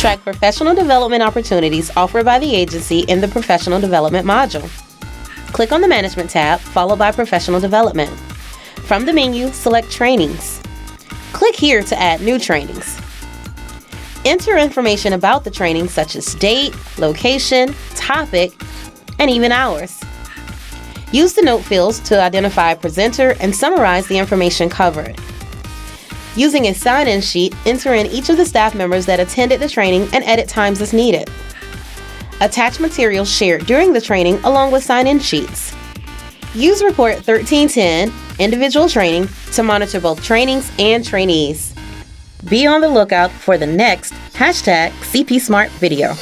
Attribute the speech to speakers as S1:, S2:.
S1: Track professional development opportunities offered by the agency in the Professional Development module. Click on the Management tab, followed by Professional Development. From the menu, select Trainings. Click here to add new trainings. Enter information about the training such as date, location, topic, and even hours. Use the note fields to identify a presenter and summarize the information covered. Using a sign-in sheet, enter in each of the staff members that attended the training and edit times as needed. Attach materials shared during the training along with sign-in sheets. Use Report 1310, Individual Training, to monitor both trainings and trainees. Be on the lookout for the next #CPSmart video.